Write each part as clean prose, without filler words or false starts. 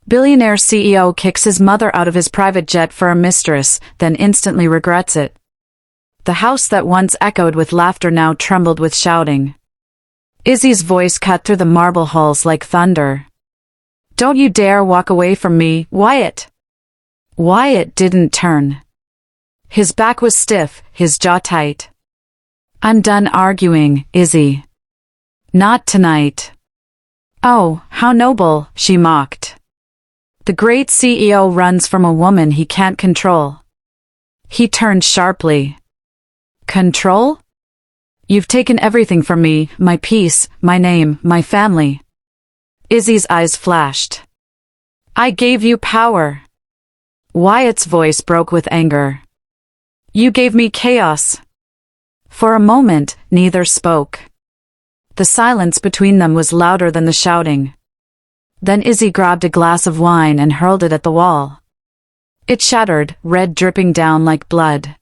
Billionaire CEO kicks his mother out of his private jet for a mistress, then instantly regrets it. The house that once echoed with laughter now trembled with shouting. Izzy's voice cut through the marble halls like thunder. "Don't you dare walk away from me, Wyatt!" Wyatt didn't turn. His back was stiff, his jaw tight. "I'm done arguing, Izzy. Not tonight." "Oh, how noble," she mocked. The great CEO runs from a woman he can't control. He turned sharply. "Control? You've taken everything from me, my peace, my name, my family." Izzy's eyes flashed. "I gave you power." Wyatt's voice broke with anger. "You gave me chaos." For a moment, neither spoke. The silence between them was louder than the shouting. Then Izzy grabbed a glass of wine and hurled it at the wall. It shattered, red dripping down like blood.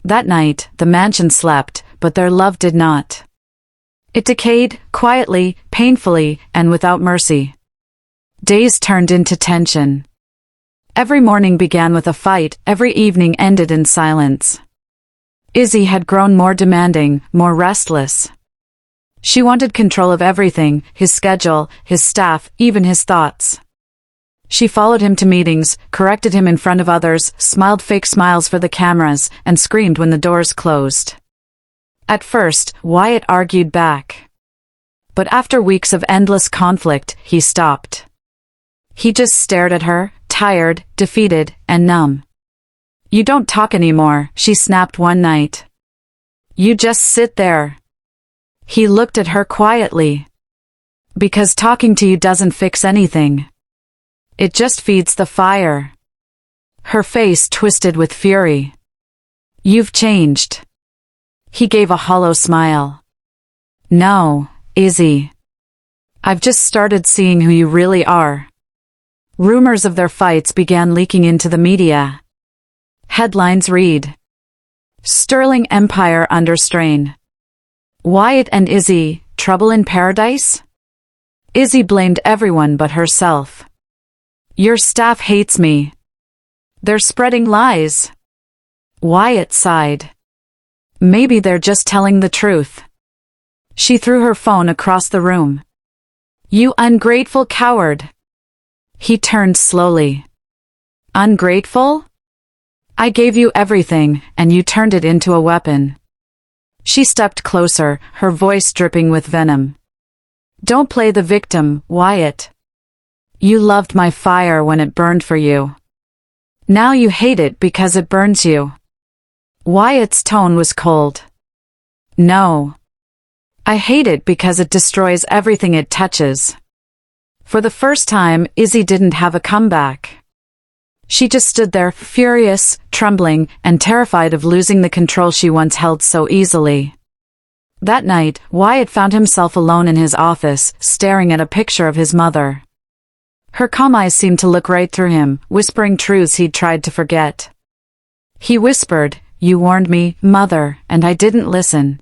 That night, the mansion slept, but their love did not. It decayed, quietly, painfully, and without mercy. Days turned into tension. Every morning began with a fight, every evening ended in silence. Izzy had grown more demanding, more restless. She wanted control of everything, his schedule, his staff, even his thoughts. She followed him to meetings, corrected him in front of others, smiled fake smiles for the cameras, and screamed when the doors closed. At first, Wyatt argued back. But after weeks of endless conflict, he stopped. He just stared at her, tired, defeated, and numb. "You don't talk anymore," she snapped one night. "You just sit there." He looked at her quietly. "Because talking to you doesn't fix anything. It just feeds the fire." Her face twisted with fury. "You've changed." He gave a hollow smile. "No, Izzy. I've just started seeing who you really are." Rumors of their fights began leaking into the media. Headlines read, "Sterling Empire under strain. Wyatt and Izzy, trouble in paradise?" Izzy blamed everyone but herself. "Your staff hates me. They're spreading lies." Wyatt sighed. "Maybe they're just telling the truth." She threw her phone across the room. "You ungrateful coward." He turned slowly. "Ungrateful? I gave you everything, and you turned it into a weapon." She stepped closer, her voice dripping with venom. "Don't play the victim, Wyatt. You loved my fire when it burned for you. Now you hate it because it burns you." Wyatt's tone was cold. "No. I hate it because it destroys everything it touches." For the first time, Izzy didn't have a comeback. She just stood there, furious, trembling, and terrified of losing the control she once held so easily. That night, Wyatt found himself alone in his office, staring at a picture of his mother. Her calm eyes seemed to look right through him, whispering truths he'd tried to forget. He whispered, "You warned me, Mother, and I didn't listen."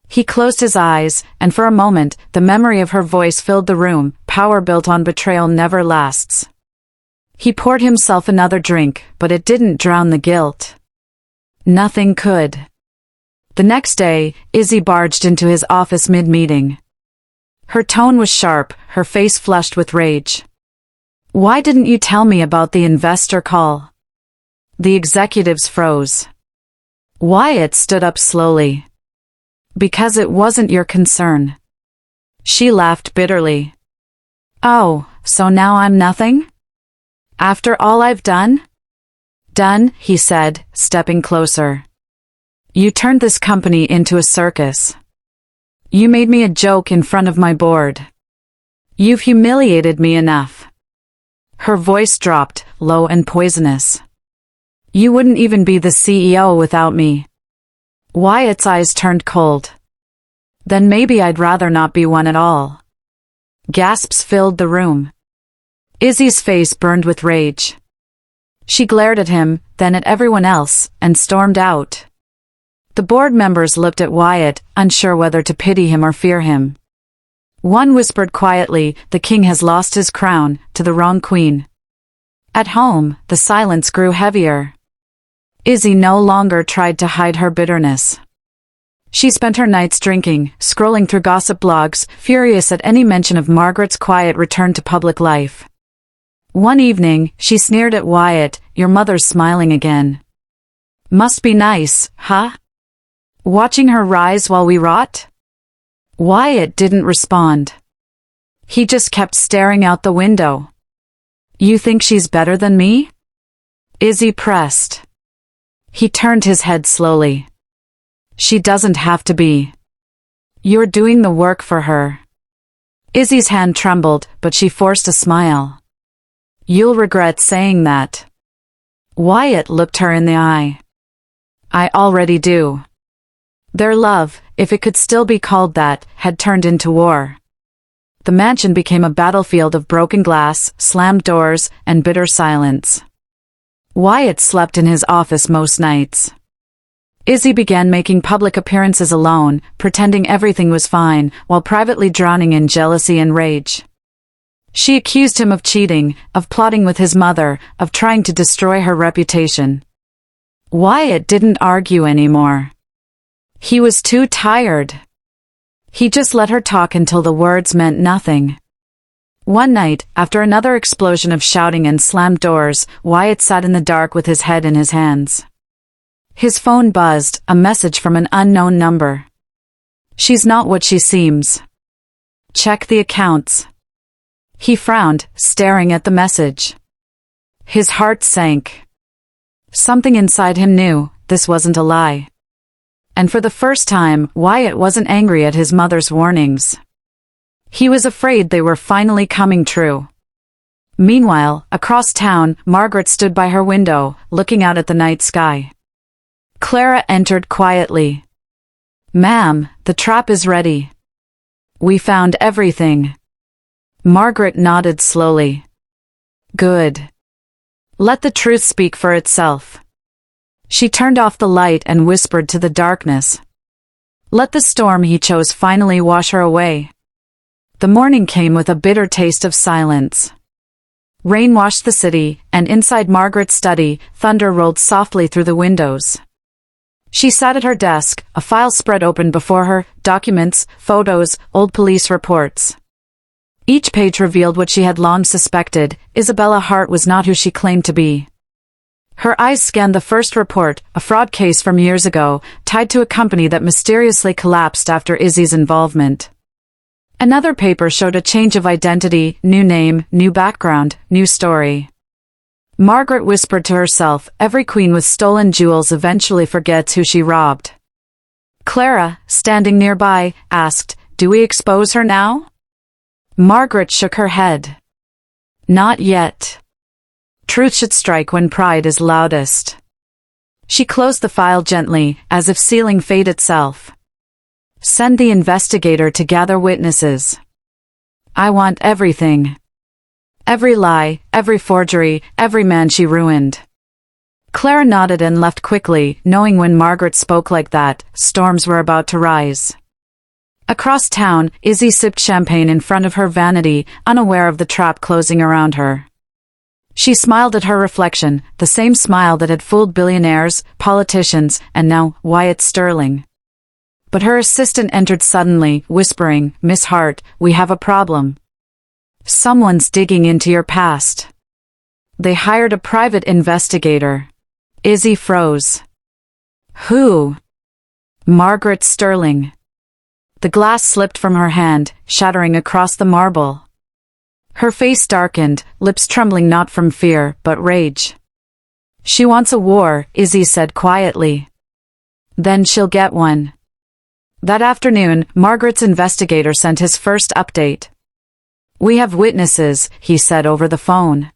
He closed his eyes, and for a moment, the memory of her voice filled the room. Power built on betrayal never lasts. He poured himself another drink, but it didn't drown the guilt. Nothing could. The next day, Izzy barged into his office mid-meeting. Her tone was sharp, her face flushed with rage. "Why didn't you tell me about the investor call?" The executives froze. Wyatt stood up slowly. "Because it wasn't your concern." She laughed bitterly. "Oh, so now I'm nothing? After all I've done?" "Done," he said, stepping closer. "You turned this company into a circus. You made me a joke in front of my board. You've humiliated me enough." Her voice dropped, low and poisonous. "You wouldn't even be the CEO without me." Wyatt's eyes turned cold. "Then maybe I'd rather not be one at all." Gasps filled the room. Izzy's face burned with rage. She glared at him, then at everyone else, and stormed out. The board members looked at Wyatt, unsure whether to pity him or fear him. One whispered quietly, "The king has lost his crown to the wrong queen." At home, the silence grew heavier. Izzy no longer tried to hide her bitterness. She spent her nights drinking, scrolling through gossip blogs, furious at any mention of Margaret's quiet return to public life. One evening, she sneered at Wyatt, "Your mother's smiling again. Must be nice, huh? Watching her rise while we rot?" Wyatt didn't respond. He just kept staring out the window. "You think she's better than me?" Izzy pressed. He turned his head slowly. "She doesn't have to be. You're doing the work for her." Izzy's hand trembled, but she forced a smile. "You'll regret saying that." Wyatt looked her in the eye. "I already do." Their love, if it could still be called that, had turned into war. The mansion became a battlefield of broken glass, slammed doors, and bitter silence. Wyatt slept in his office most nights. Izzy began making public appearances alone, pretending everything was fine, while privately drowning in jealousy and rage. She accused him of cheating, of plotting with his mother, of trying to destroy her reputation. Wyatt didn't argue anymore. He was too tired. He just let her talk until the words meant nothing. One night, after another explosion of shouting and slammed doors, Wyatt sat in the dark with his head in his hands. His phone buzzed, a message from an unknown number. "She's not what she seems. Check the accounts." He frowned, staring at the message. His heart sank. Something inside him knew this wasn't a lie. And for the first time, Wyatt wasn't angry at his mother's warnings. He was afraid they were finally coming true. Meanwhile, across town, Margaret stood by her window, looking out at the night sky. Clara entered quietly. "Ma'am, the trap is ready. We found everything." Margaret nodded slowly. "Good. Let the truth speak for itself." She turned off the light and whispered to the darkness. Let the storm he chose finally wash her away. The morning came with a bitter taste of silence. Rain washed the city, and inside Margaret's study, thunder rolled softly through the windows. She sat at her desk, a file spread open before her, documents, photos, old police reports. Each page revealed what she had long suspected: Isabella Hart was not who she claimed to be. Her eyes scanned the first report, a fraud case from years ago, tied to a company that mysteriously collapsed after Izzy's involvement. Another paper showed a change of identity, new name, new background, new story. Margaret whispered to herself, every queen with stolen jewels eventually forgets who she robbed. Clara, standing nearby, asked, "Do we expose her now?" Margaret shook her head. "Not yet. Truth should strike when pride is loudest." She closed the file gently, as if sealing fate itself. "Send the investigator to gather witnesses. I want everything. Every lie, every forgery, every man she ruined." Clara nodded and left quickly, knowing when Margaret spoke like that, storms were about to rise. Across town, Izzy sipped champagne in front of her vanity, unaware of the trap closing around her. She smiled at her reflection, the same smile that had fooled billionaires, politicians, and now Wyatt Sterling. But her assistant entered suddenly, whispering, "Miss Hart, we have a problem. Someone's digging into your past." They hired a private investigator. Izzy froze. "Who?" "Margaret Sterling." The glass slipped from her hand, shattering across the marble. Her face darkened, lips trembling not from fear, but rage. "She wants a war," Izzy said quietly. "Then she'll get one." That afternoon, Margaret's investigator sent his first update. "We have witnesses," he said over the phone.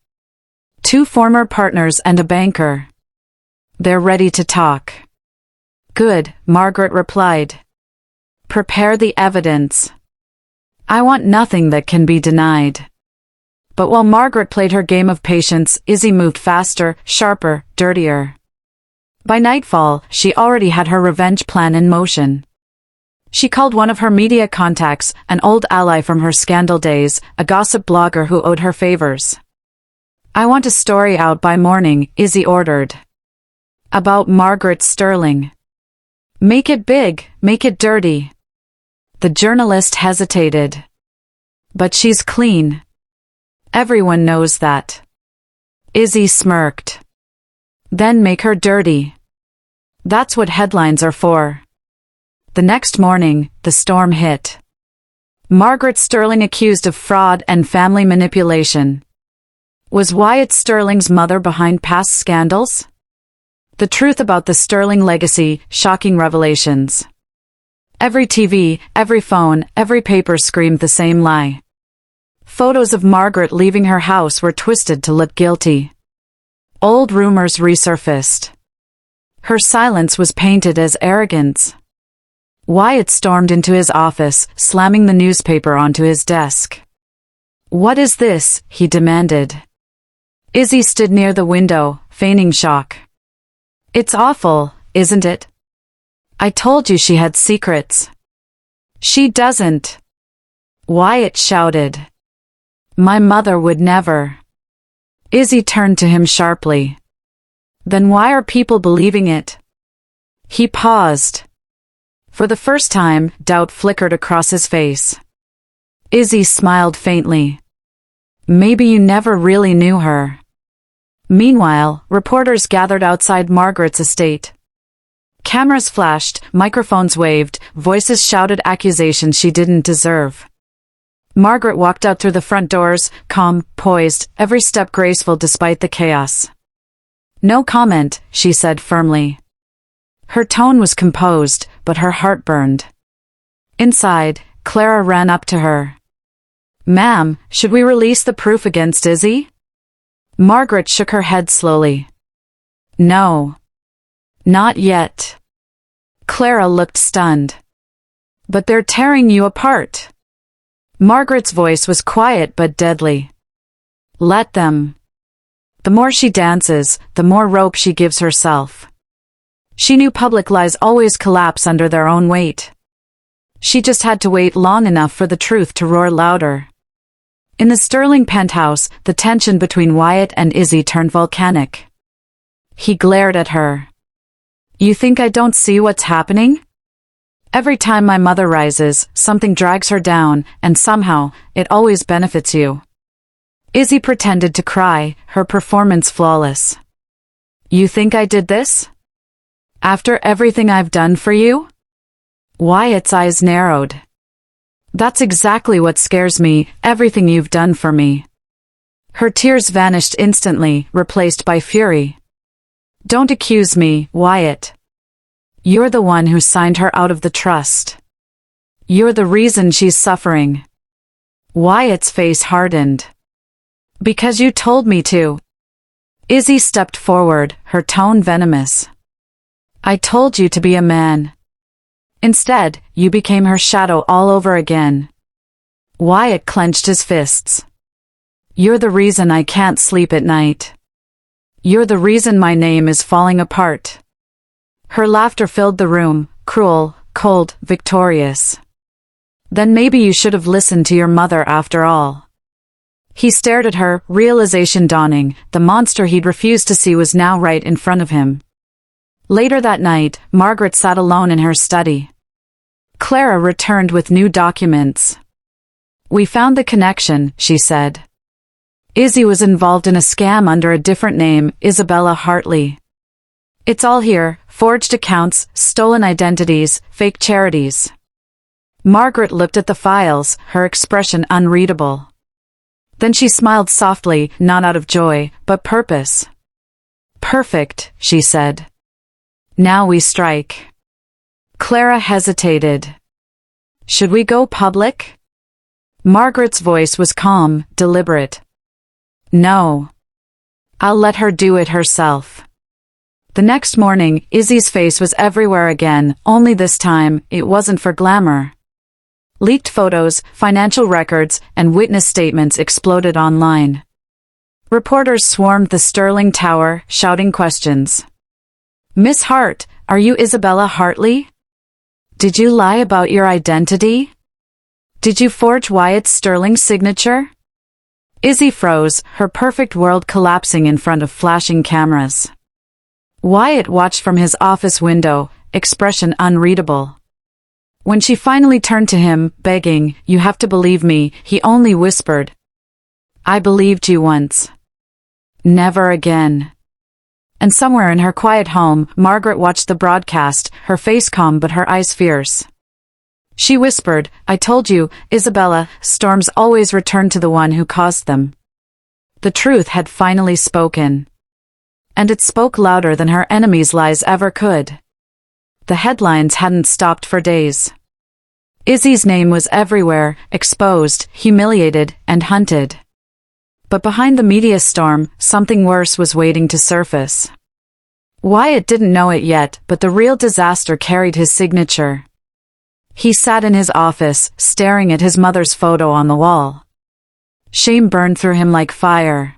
"Two former partners and a banker. They're ready to talk." "Good," Margaret replied. "Prepare the evidence. I want nothing that can be denied." But while Margaret played her game of patience, Izzy moved faster, sharper, dirtier. By nightfall, she already had her revenge plan in motion. She called one of her media contacts, an old ally from her scandal days, a gossip blogger who owed her favors. "I want a story out by morning," Izzy ordered. "About Margaret Sterling. Make it big, make it dirty." The journalist hesitated. "But she's clean. Everyone knows that." Izzy smirked. "Then make her dirty. That's what headlines are for." The next morning, the storm hit. Margaret Sterling accused of fraud and family manipulation. Was Wyatt Sterling's mother behind past scandals? The truth about the Sterling legacy, shocking revelations. Every TV, every phone, every paper screamed the same lie. Photos of Margaret leaving her house were twisted to look guilty. Old rumors resurfaced. Her silence was painted as arrogance. Wyatt stormed into his office, slamming the newspaper onto his desk. "What is this?" he demanded. Izzy stood near the window, feigning shock. "It's awful, isn't it? I told you she had secrets." "She doesn't," Wyatt shouted. "My mother would never." Izzy turned to him sharply. "Then why are people believing it?" He paused. For the first time, doubt flickered across his face. Izzy smiled faintly. "Maybe you never really knew her." Meanwhile, reporters gathered outside Margaret's estate. Cameras flashed, microphones waved, voices shouted accusations she didn't deserve. Margaret walked out through the front doors, calm, poised, every step graceful despite the chaos. "No comment," she said firmly. Her tone was composed, but her heart burned. Inside, Clara ran up to her. "Ma'am, should we release the proof against Izzy?" Margaret shook her head slowly. "No. Not yet." Clara looked stunned. "But they're tearing you apart." Margaret's voice was quiet but deadly. "Let them. The more she dances, the more rope she gives herself." She knew public lies always collapse under their own weight. She just had to wait long enough for the truth to roar louder. In the Sterling penthouse, the tension between Wyatt and Izzy turned volcanic. He glared at her. "You think I don't see what's happening? Every time my mother rises, something drags her down, and somehow, it always benefits you." Izzy pretended to cry, her performance flawless. "You think I did this? After everything I've done for you?" Wyatt's eyes narrowed. "That's exactly what scares me, everything you've done for me." Her tears vanished instantly, replaced by fury. "Don't accuse me, Wyatt. You're the one who signed her out of the trust. You're the reason she's suffering." Wyatt's face hardened. "Because you told me to." Izzy stepped forward, her tone venomous. "I told you to be a man. Instead, you became her shadow all over again." Wyatt clenched his fists. "You're the reason I can't sleep at night. You're the reason my name is falling apart." Her laughter filled the room, cruel, cold, victorious. "Then maybe you should have listened to your mother after all." He stared at her, realization dawning, the monster he'd refused to see was now right in front of him. Later that night, Margaret sat alone in her study. Clara returned with new documents. "We found the connection," she said. "Izzy was involved in a scam under a different name, Isabella Hartley. It's all here, forged accounts, stolen identities, fake charities." Margaret looked at the files, her expression unreadable. Then she smiled softly, not out of joy, but purpose. "Perfect," she said. "Now we strike." Clara hesitated. "Should we go public?" Margaret's voice was calm, deliberate. "No. I'll let her do it herself." The next morning, Izzy's face was everywhere again, only this time, it wasn't for glamour. Leaked photos, financial records, and witness statements exploded online. Reporters swarmed the Sterling Tower, shouting questions. "Miss Hart, are you Isabella Hartley?" Did you lie about your identity? Did you forge Wyatt Sterling's signature? Izzy froze, her perfect world collapsing in front of flashing cameras. Wyatt watched from his office window, expression unreadable. When she finally turned to him, begging, "You have to believe me," he only whispered, "I believed you once. Never again." And somewhere in her quiet home, Margaret watched the broadcast, her face calm but her eyes fierce. She whispered, "I told you, Isabella, storms always return to the one who caused them." The truth had finally spoken. And it spoke louder than her enemies' lies ever could. The headlines hadn't stopped for days. Izzy's name was everywhere, exposed, humiliated, and hunted. But behind the media storm, something worse was waiting to surface. Wyatt didn't know it yet, but the real disaster carried his signature. He sat in his office, staring at his mother's photo on the wall. Shame burned through him like fire.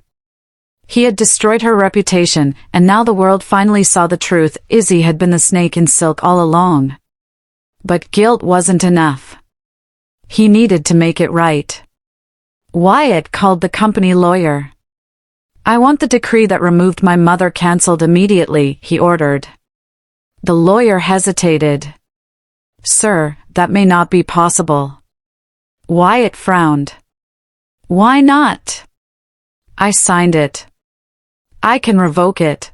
He had destroyed her reputation, and now the world finally saw the truth. Izzy had been the snake in silk all along. But guilt wasn't enough. He needed to make it right. Wyatt called the company lawyer. "I want the decree that removed my mother cancelled immediately," he ordered. The lawyer hesitated. "Sir, that may not be possible." Wyatt frowned. "Why not?" "I signed it. I can revoke it."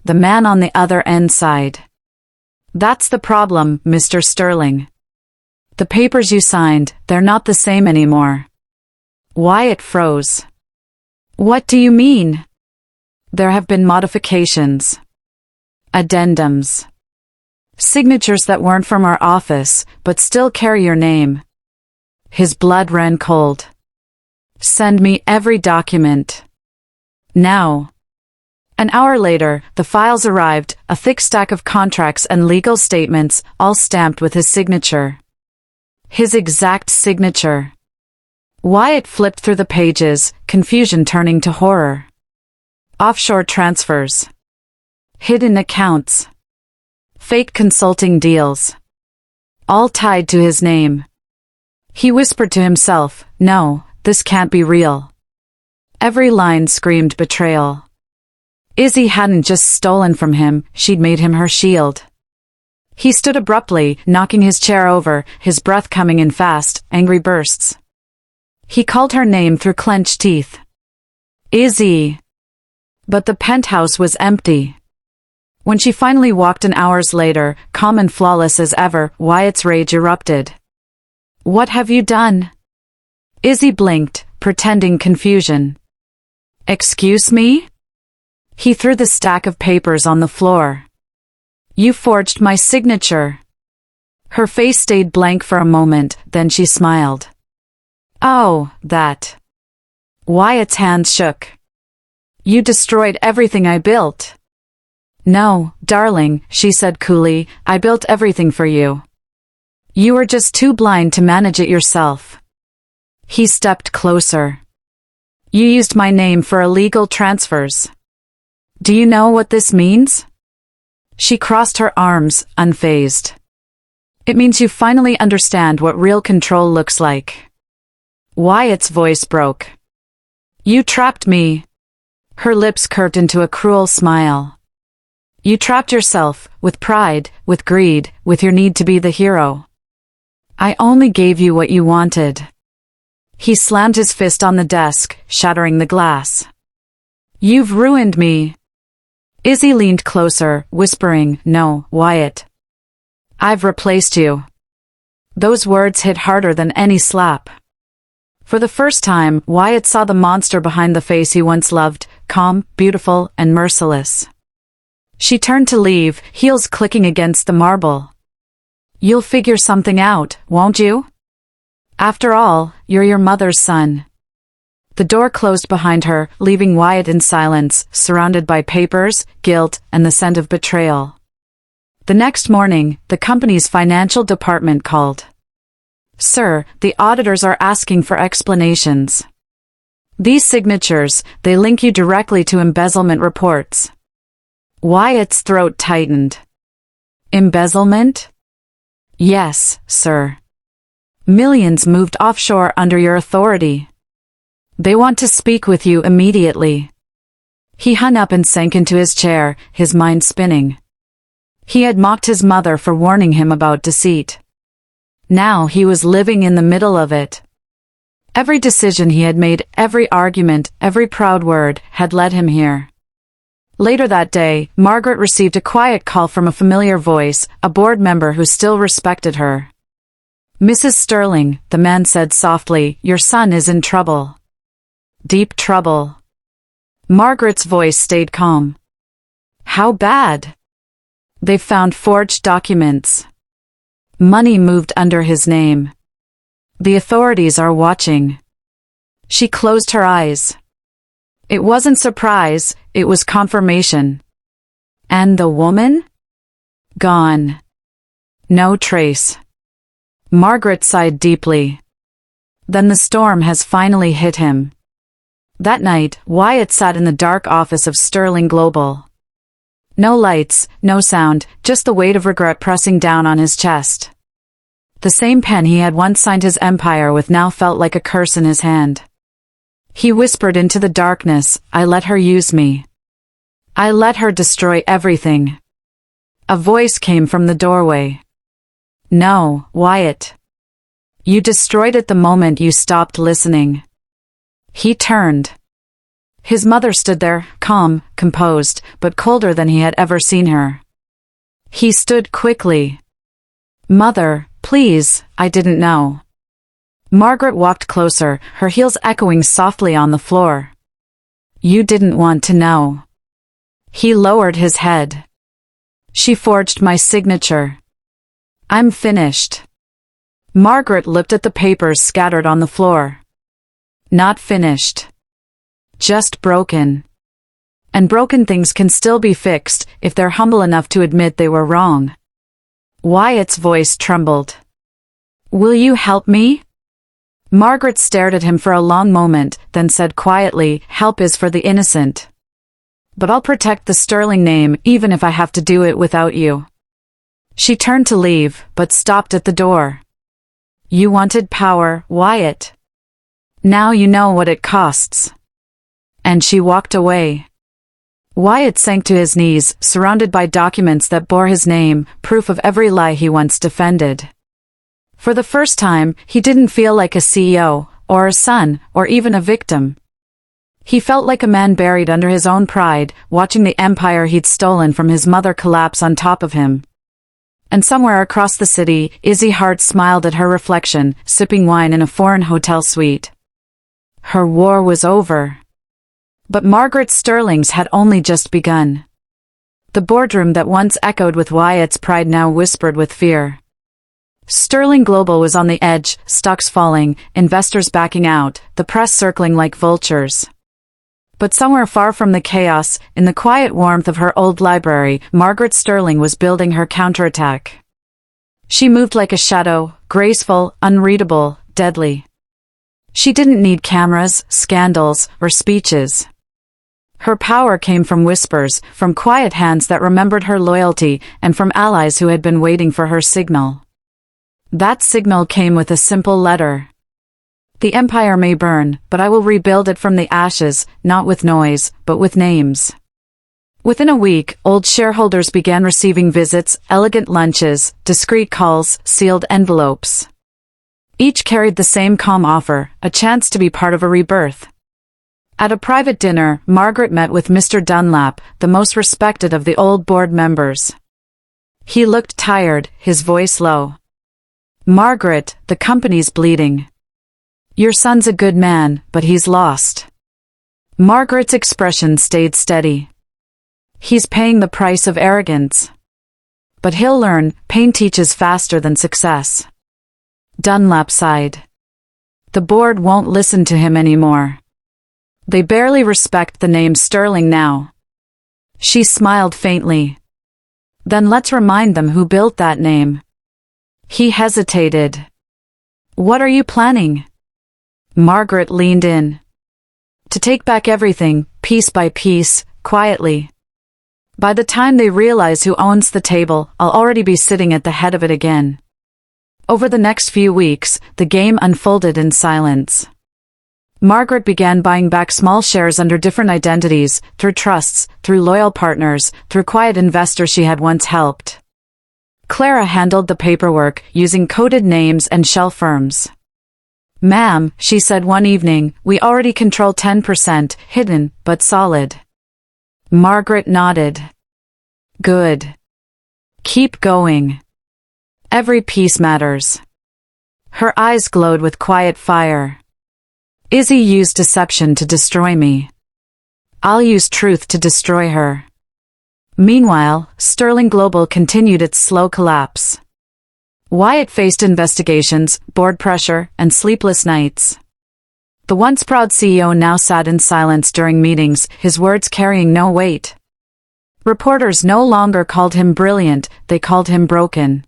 The man on the other end sighed. "That's the problem, Mr. Sterling. The papers you signed, they're not the same anymore." Wyatt froze. "What do you mean?" "There have been modifications. Addendums. Signatures that weren't from our office, but still carry your name." His blood ran cold. "Send me every document. Now." An hour later, the files arrived, a thick stack of contracts and legal statements, all stamped with his signature. His exact signature. Wyatt flipped through the pages, confusion turning to horror. Offshore transfers. Hidden accounts. Fake consulting deals. All tied to his name. He whispered to himself, "No, this can't be real." Every line screamed betrayal. Izzy hadn't just stolen from him, she'd made him her shield. He stood abruptly, knocking his chair over, his breath coming in fast, angry bursts. He called her name through clenched teeth. "Izzy." But the penthouse was empty. When she finally walked in hours later, calm and flawless as ever, Wyatt's rage erupted. "What have you done?" Izzy blinked, pretending confusion. "Excuse me?" He threw the stack of papers on the floor. "You forged my signature." Her face stayed blank for a moment, then she smiled. "Oh, that." Wyatt's hands shook. "You destroyed everything I built." "No, darling," she said coolly, "I built everything for you. You were just too blind to manage it yourself." He stepped closer. "You used my name for illegal transfers. Do you know what this means?" She crossed her arms, unfazed. "It means you finally understand what real control looks like." Wyatt's voice broke. "You trapped me." Her lips curved into a cruel smile. "You trapped yourself, with pride, with greed, with your need to be the hero. I only gave you what you wanted." He slammed his fist on the desk, shattering the glass. "You've ruined me." Izzy leaned closer, whispering, "No, Wyatt. I've replaced you." Those words hit harder than any slap. For the first time, Wyatt saw the monster behind the face he once loved, calm, beautiful, and merciless. She turned to leave, heels clicking against the marble. "You'll figure something out, won't you? After all, you're your mother's son." The door closed behind her, leaving Wyatt in silence, surrounded by papers, guilt, and the scent of betrayal. The next morning, the company's financial department called. "Sir, the auditors are asking for explanations. These signatures, they link you directly to embezzlement reports." Wyatt's throat tightened. "Embezzlement?" Yes, sir. Millions moved offshore under your authority. They want to speak with you immediately. He hung up and sank into his chair, his mind spinning. He had mocked his mother for warning him about deceit. Now he was living in the middle of it. Every decision he had made, every argument, every proud word, had led him here. Later that day, Margaret received a quiet call from a familiar voice, a board member who still respected her. Mrs. Sterling, the man said softly, your son is in trouble. Deep trouble. Margaret's voice stayed calm. How bad? They found forged documents. Money moved under his name. The authorities are watching. She closed her eyes. It wasn't surprise, it was confirmation. And the woman? Gone. No trace. Margaret sighed deeply. Then the storm has finally hit him. That night, Wyatt sat in the dark office of Sterling Global. No lights, no sound, just the weight of regret pressing down on his chest. The same pen he had once signed his empire with now felt like a curse in his hand. He whispered into the darkness, I let her use me. I let her destroy everything. A voice came from the doorway. No, Wyatt. You destroyed it the moment you stopped listening. He turned. His mother stood there, calm, composed, but colder than he had ever seen her. He stood quickly. Mother, please, I didn't know. Margaret walked closer, her heels echoing softly on the floor. You didn't want to know. He lowered his head. She forged my signature. I'm finished. Margaret looked at the papers scattered on the floor. Not finished. Just broken. And broken things can still be fixed if they're humble enough to admit they were wrong. Wyatt's voice trembled. Will you help me? Margaret stared at him for a long moment, then said quietly, help is for the innocent. But I'll protect the Sterling name even if I have to do it without you. She turned to leave, but stopped at the door. You wanted power, Wyatt. Now you know what it costs. And she walked away. Wyatt sank to his knees, surrounded by documents that bore his name, proof of every lie he once defended. For the first time, he didn't feel like a CEO, or a son, or even a victim. He felt like a man buried under his own pride, watching the empire he'd stolen from his mother collapse on top of him. And somewhere across the city, Izzy Hart smiled at her reflection, sipping wine in a foreign hotel suite. Her war was over. But Margaret Sterling's had only just begun. The boardroom that once echoed with Wyatt's pride now whispered with fear. Sterling Global was on the edge, stocks falling, investors backing out, the press circling like vultures. But somewhere far from the chaos, in the quiet warmth of her old library, Margaret Sterling was building her counterattack. She moved like a shadow, graceful, unreadable, deadly. She didn't need cameras, scandals, or speeches. Her power came from whispers, from quiet hands that remembered her loyalty, and from allies who had been waiting for her signal. That signal came with a simple letter. The empire may burn, but I will rebuild it from the ashes, not with noise, but with names. Within a week, old shareholders began receiving visits, elegant lunches, discreet calls, sealed envelopes. Each carried the same calm offer, a chance to be part of a rebirth. At a private dinner, Margaret met with Mr. Dunlap, the most respected of the old board members. He looked tired, his voice low. Margaret, the company's bleeding. Your son's a good man, but he's lost. Margaret's expression stayed steady. He's paying the price of arrogance. But he'll learn, pain teaches faster than success. Dunlap sighed. The board won't listen to him anymore. They barely respect the name Sterling now. She smiled faintly. Then let's remind them who built that name. He hesitated. What are you planning? Margaret leaned in. To take back everything, piece by piece, quietly. By the time they realize who owns the table, I'll already be sitting at the head of it again. Over the next few weeks, the game unfolded in silence. Margaret began buying back small shares under different identities, through trusts, through loyal partners, through quiet investors she had once helped. Clara handled the paperwork, using coded names and shell firms. "Ma'am," she said one evening, "we already control 10%, hidden, but solid." Margaret nodded. "Good. Keep going. Every piece matters." Her eyes glowed with quiet fire. "Izzy used deception to destroy me. I'll use truth to destroy her." Meanwhile, Sterling Global continued its slow collapse. Wyatt faced investigations, board pressure, and sleepless nights. The once proud CEO now sat in silence during meetings, his words carrying no weight. Reporters no longer called him brilliant, they called him broken.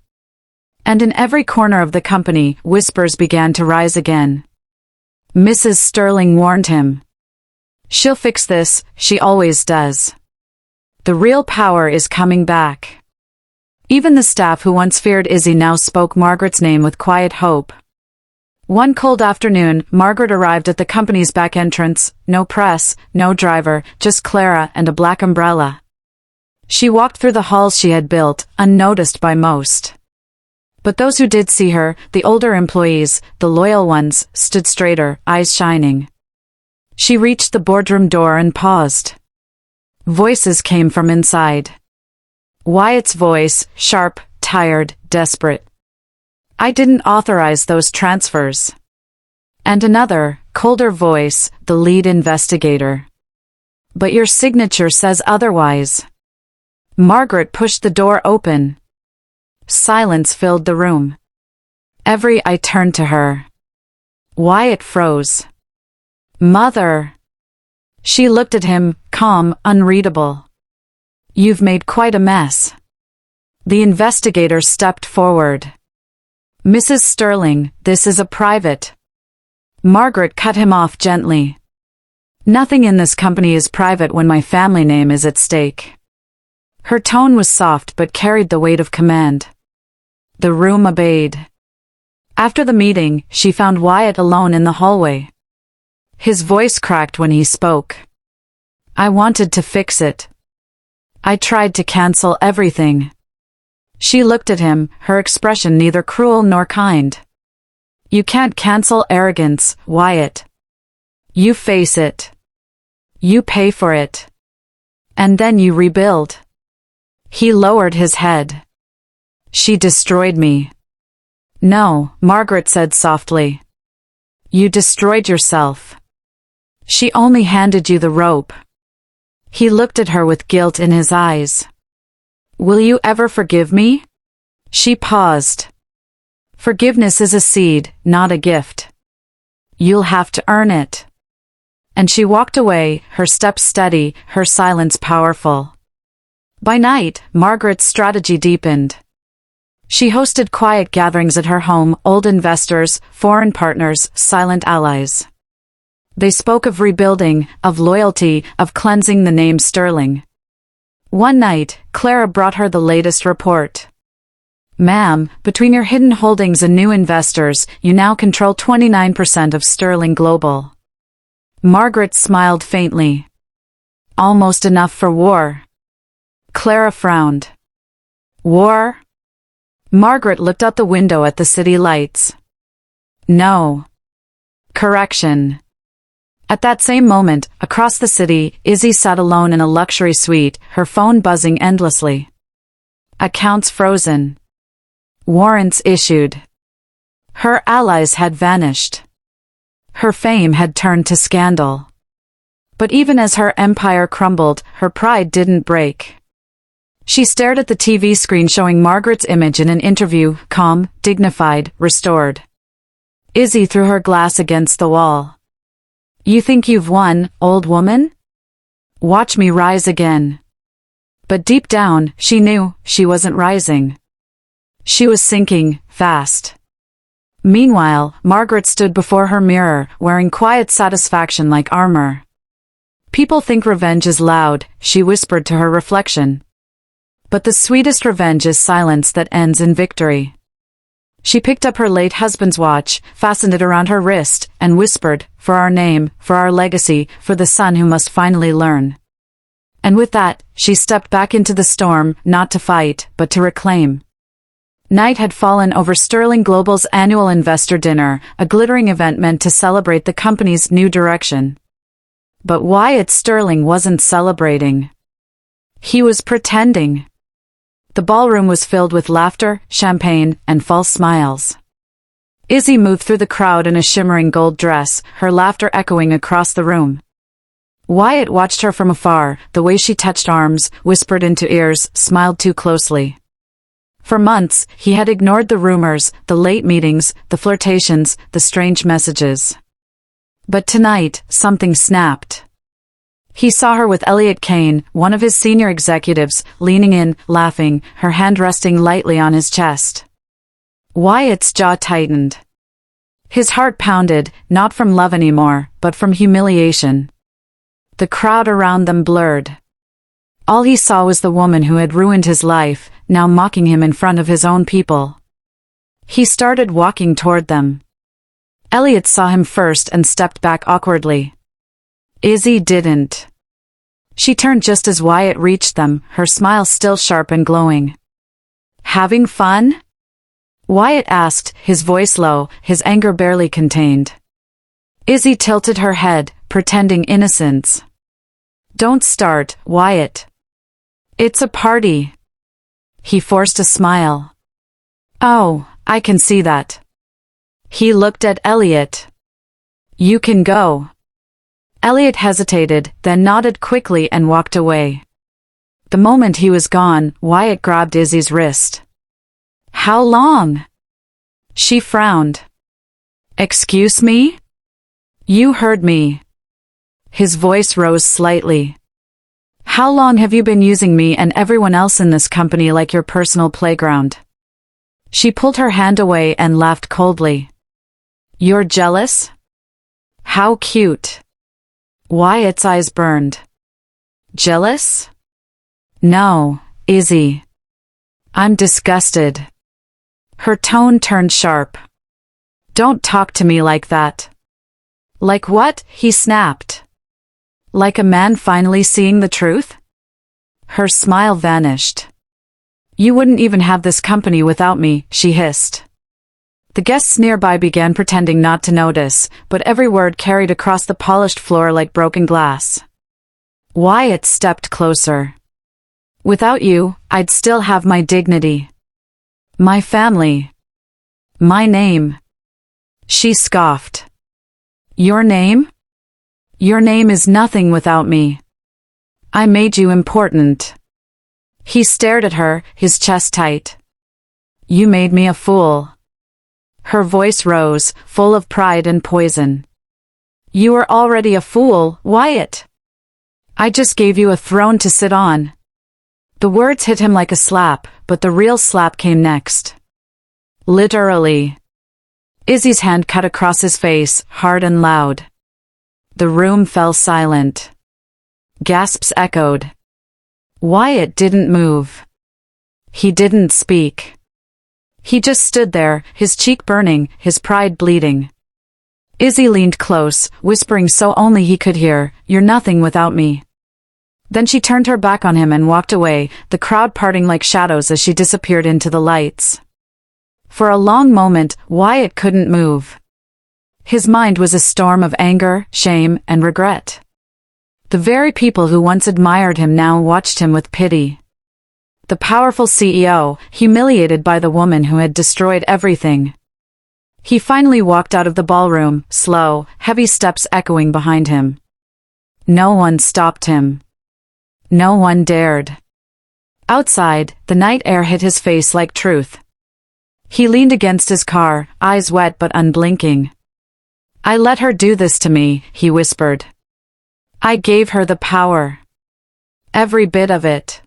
And in every corner of the company, whispers began to rise again. Mrs. Sterling warned him. "She'll fix this, she always does. The real power is coming back." Even the staff who once feared Izzy now spoke Margaret's name with quiet hope. One cold afternoon, Margaret arrived at the company's back entrance, no press, no driver, just Clara and a black umbrella. She walked through the halls she had built, unnoticed by most. But those who did see her, the older employees, the loyal ones, stood straighter, eyes shining. She reached the boardroom door and paused. Voices came from inside. Wyatt's voice, sharp, tired, desperate. "I didn't authorize those transfers." And another, colder voice, the lead investigator. "But your signature says otherwise." Margaret pushed the door open. Silence filled the room. Every eye turned to her. Wyatt froze. "Mother." She looked at him, calm, unreadable. "You've made quite a mess." The investigator stepped forward. "Mrs. Sterling, this is a private." Margaret cut him off gently. "Nothing in this company is private when my family name is at stake." Her tone was soft but carried the weight of command. The room obeyed. After the meeting, she found Wyatt alone in the hallway. His voice cracked when he spoke. "I wanted to fix it. I tried to cancel everything." She looked at him, her expression neither cruel nor kind. "You can't cancel arrogance, Wyatt. You face it. You pay for it. And then you rebuild." He lowered his head. "She destroyed me." "No," Margaret said softly. "You destroyed yourself. She only handed you the rope." He looked at her with guilt in his eyes. "Will you ever forgive me?" She paused. "Forgiveness is a seed, not a gift. You'll have to earn it." And she walked away, her steps steady, her silence powerful. By night, Margaret's strategy deepened. She hosted quiet gatherings at her home, old investors, foreign partners, silent allies. They spoke of rebuilding, of loyalty, of cleansing the name Sterling. One night, Clara brought her the latest report. "Ma'am, between your hidden holdings and new investors, you now control 29% of Sterling Global." Margaret smiled faintly. "Almost enough for war." Clara frowned. "War?" Margaret looked out the window at the city lights. "No. Correction." At that same moment, across the city, Izzy sat alone in a luxury suite, her phone buzzing endlessly. Accounts frozen. Warrants issued. Her allies had vanished. Her fame had turned to scandal. But even as her empire crumbled, her pride didn't break. She stared at the TV screen showing Margaret's image in an interview, calm, dignified, restored. Izzy threw her glass against the wall. "You think you've won, old woman? Watch me rise again." But deep down, she knew she wasn't rising. She was sinking, fast. Meanwhile, Margaret stood before her mirror, wearing quiet satisfaction like armor. "People think revenge is loud," she whispered to her reflection. "But the sweetest revenge is silence that ends in victory." She picked up her late husband's watch, fastened it around her wrist, and whispered, "For our name, for our legacy, for the son who must finally learn." And with that, she stepped back into the storm, not to fight, but to reclaim. Night had fallen over Sterling Global's annual investor dinner, a glittering event meant to celebrate the company's new direction. But Wyatt Sterling wasn't celebrating. He was pretending. The ballroom was filled with laughter, champagne, and false smiles. Izzy moved through the crowd in a shimmering gold dress, her laughter echoing across the room. Wyatt watched her from afar, the way she touched arms, whispered into ears, smiled too closely. For months, he had ignored the rumors, the late meetings, the flirtations, the strange messages. But tonight, something snapped. He saw her with Elliot Kane, one of his senior executives, leaning in, laughing, her hand resting lightly on his chest. Wyatt's jaw tightened. His heart pounded, not from love anymore, but from humiliation. The crowd around them blurred. All he saw was the woman who had ruined his life, now mocking him in front of his own people. He started walking toward them. Elliot saw him first and stepped back awkwardly. Izzy didn't. She turned just as Wyatt reached them, her smile still sharp and glowing. "Having fun?" Wyatt asked, his voice low, his anger barely contained. Izzy tilted her head, pretending innocence. "Don't start, Wyatt. It's a party." He forced a smile. "Oh, I can see that." He looked at Elliot. "You can go." Elliot hesitated, then nodded quickly and walked away. The moment he was gone, Wyatt grabbed Izzy's wrist. "How long?" She frowned. "Excuse me?" "You heard me." His voice rose slightly. "How long have you been using me and everyone else in this company like your personal playground?" She pulled her hand away and laughed coldly. "You're jealous?" "How cute." Wyatt's eyes burned. "Jealous?" "No, Izzy. I'm disgusted." Her tone turned sharp. "Don't talk to me like that." "Like what?" he snapped. "Like a man finally seeing the truth?" Her smile vanished. "You wouldn't even have this company without me," she hissed. The guests nearby began pretending not to notice, but every word carried across the polished floor like broken glass. Wyatt stepped closer. "Without you, I'd still have my dignity. My family. My name." She scoffed. "Your name? Your name is nothing without me. I made you important." He stared at her, his chest tight. "You made me a fool." Her voice rose, full of pride and poison. "You were already a fool, Wyatt. I just gave you a throne to sit on." The words hit him like a slap, but the real slap came next. Literally. Izzy's hand cut across his face, hard and loud. The room fell silent. Gasps echoed. Wyatt didn't move. He didn't speak. He just stood there, his cheek burning, his pride bleeding. Izzy leaned close, whispering so only he could hear, "You're nothing without me." Then she turned her back on him and walked away, the crowd parting like shadows as she disappeared into the lights. For a long moment, Wyatt couldn't move. His mind was a storm of anger, shame, and regret. The very people who once admired him now watched him with pity. The powerful CEO, humiliated by the woman who had destroyed everything. He finally walked out of the ballroom, slow, heavy steps echoing behind him. No one stopped him. No one dared. Outside, the night air hit his face like truth. He leaned against his car, eyes wet but unblinking. "I let her do this to me," he whispered. "I gave her the power. Every bit of it."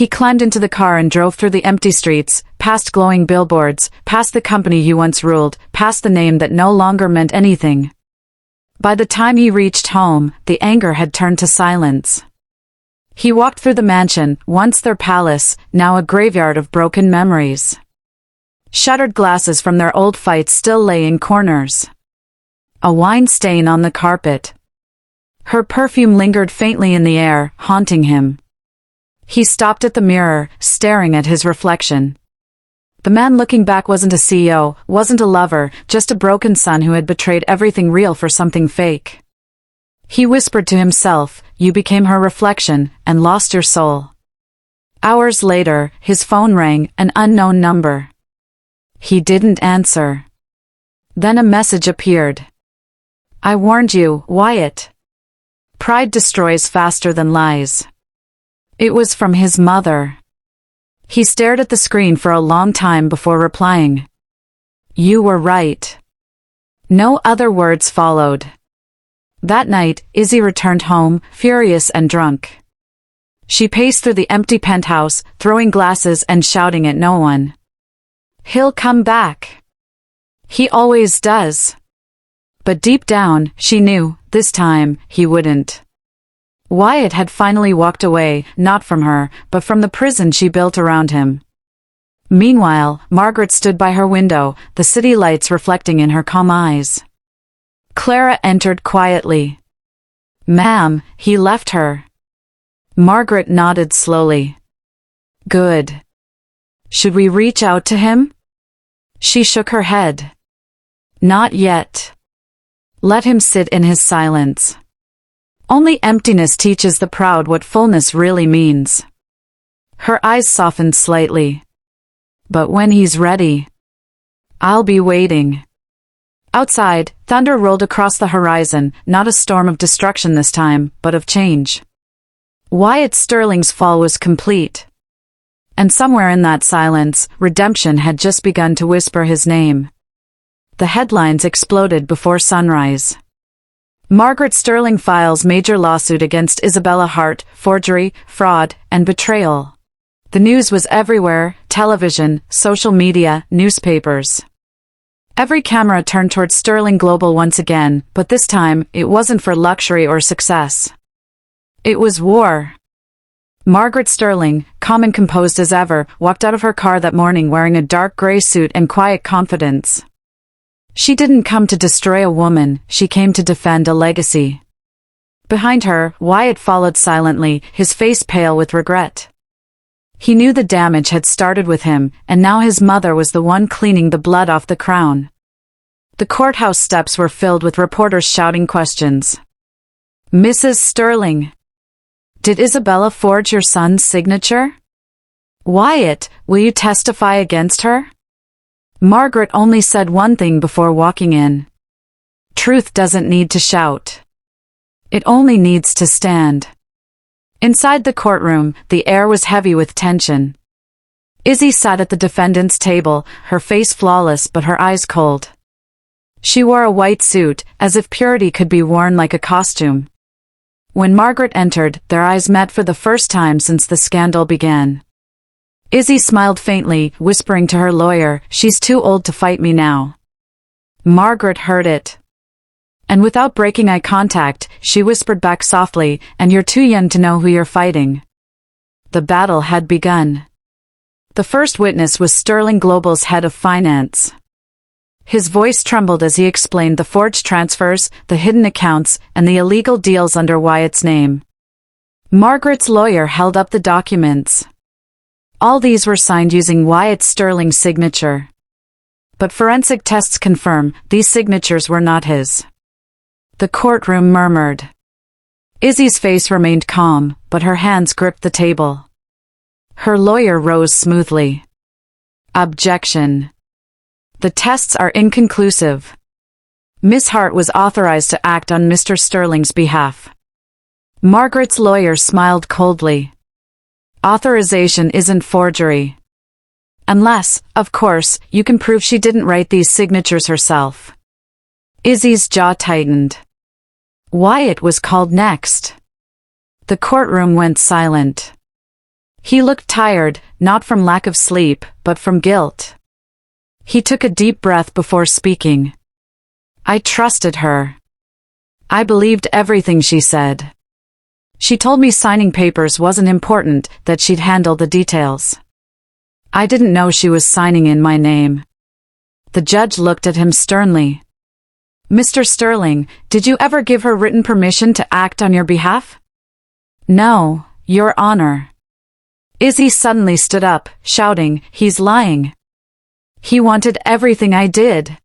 He climbed into the car and drove through the empty streets, past glowing billboards, past the company he once ruled, past the name that no longer meant anything. By the time he reached home, the anger had turned to silence. He walked through the mansion, once their palace, now a graveyard of broken memories. Shattered glasses from their old fights still lay in corners. A wine stain on the carpet. Her perfume lingered faintly in the air, haunting him. He stopped at the mirror, staring at his reflection. The man looking back wasn't a CEO, wasn't a lover, just a broken son who had betrayed everything real for something fake. He whispered to himself, "You became her reflection, and lost your soul." Hours later, his phone rang, an unknown number. He didn't answer. Then a message appeared. "I warned you, Wyatt. Pride destroys faster than lies." It was from his mother. He stared at the screen for a long time before replying. "You were right." No other words followed. That night, Izzy returned home, furious and drunk. She paced through the empty penthouse, throwing glasses and shouting at no one. "He'll come back. He always does." But deep down, she knew, this time, he wouldn't. Wyatt had finally walked away, not from her, but from the prison she built around him. Meanwhile, Margaret stood by her window, the city lights reflecting in her calm eyes. Clara entered quietly. "Ma'am, he left her." Margaret nodded slowly. "Good. Should we reach out to him?" She shook her head. "Not yet. Let him sit in his silence. Only emptiness teaches the proud what fullness really means." Her eyes softened slightly. "But when he's ready, I'll be waiting." Outside, thunder rolled across the horizon, not a storm of destruction this time, but of change. Wyatt Sterling's fall was complete. And somewhere in that silence, redemption had just begun to whisper his name. The headlines exploded before sunrise. Margaret Sterling files major lawsuit against Isabella Hart, forgery, fraud, and betrayal. The news was everywhere: television, social media, newspapers. Every camera turned towards Sterling Global once again, but this time, it wasn't for luxury or success. It was war. Margaret Sterling, calm and composed as ever, walked out of her car that morning wearing a dark gray suit and quiet confidence. She didn't come to destroy a woman, she came to defend a legacy. Behind her, Wyatt followed silently, his face pale with regret. He knew the damage had started with him, and now his mother was the one cleaning the blood off the crown. The courthouse steps were filled with reporters shouting questions. "Mrs. Sterling, did Isabella forge your son's signature? Wyatt, will you testify against her?" Margaret only said one thing before walking in. "Truth doesn't need to shout. It only needs to stand." Inside the courtroom, the air was heavy with tension. Izzy sat at the defendant's table, her face flawless but her eyes cold. She wore a white suit, as if purity could be worn like a costume. When Margaret entered, their eyes met for the first time since the scandal began. Izzy smiled faintly, whispering to her lawyer, "She's too old to fight me now." Margaret heard it. And without breaking eye contact, she whispered back softly, "And you're too young to know who you're fighting." The battle had begun. The first witness was Sterling Global's head of finance. His voice trembled as he explained the forged transfers, the hidden accounts, and the illegal deals under Wyatt's name. Margaret's lawyer held up the documents. All these were signed using Wyatt Sterling's signature. But forensic tests confirm these signatures were not his. The courtroom murmured. Izzy's face remained calm, but her hands gripped the table. Her lawyer rose smoothly. "Objection. The tests are inconclusive. Miss Hart was authorized to act on Mr. Sterling's behalf." Margaret's lawyer smiled coldly. "Authorization isn't forgery. Unless, of course, you can prove she didn't write these signatures herself." Izzy's jaw tightened. Wyatt was called next. The courtroom went silent. He looked tired, not from lack of sleep, but from guilt. He took a deep breath before speaking. "I trusted her. I believed everything she said. She told me signing papers wasn't important, that she'd handle the details. I didn't know she was signing in my name. The judge looked at him sternly. Mr. Sterling, did you ever give her written permission to act on your behalf? No, Your Honor. Izzy suddenly stood up, shouting, "He's lying. He wanted everything I did."